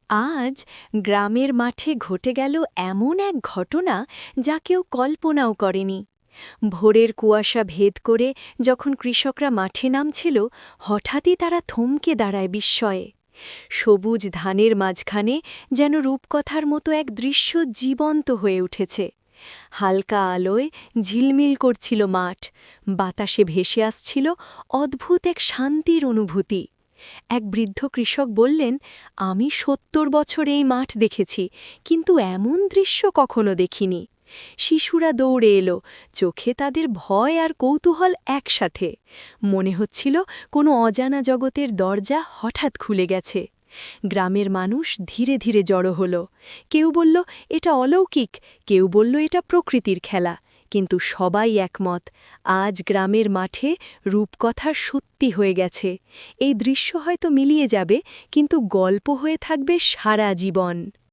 আজ গ্রামের মাঠে ঘটে গেল এমন এক ঘটনা যা কেউ কল্পনাও করেনি। ভোরের কুয়াশা ভেদ করে যখন কৃষকরা মাঠে নামছিল, হঠাৎই তারা থমকে দাঁড়ায় বিস্ময়ে। সবুজ ধানের মাঝখানে যেন রূপকথার মতো এক দৃশ্য জীবন্ত হয়ে উঠেছে। হালকা আলোয় ঝিলমিল করছিল মাঠ, বাতাসে ভেসে আসছিল অদ্ভুত এক শান্তির অনুভূতি। এক বৃদ্ধ কৃষক বললেন, আমি ৭০ বছর এই মাঠ দেখেছি, কিন্তু এমন দৃশ্য কখনো দেখিনি। শিশুরা দৌড়ে এলো, চোখে তাদের ভয় আর কৌতূহল একসাথে। মনে হচ্ছিল কোনো অজানা জগতের দরজা হঠাৎ খুলে গেছে। গ্রামের মানুষ ধীরে ধীরে জড়ো হলো। কেউ বলল এটা অলৌকিক, কেউ বলল এটা প্রকৃতির খেলা, কিন্তু সবাই একমত, আজ গ্রামের মাঠে রূপকথার সত্যি হয়ে গেছে। এই দৃশ্য হয়তো মিলিয়ে যাবে, কিন্তু গল্প হয়ে থাকবে সারা জীবন।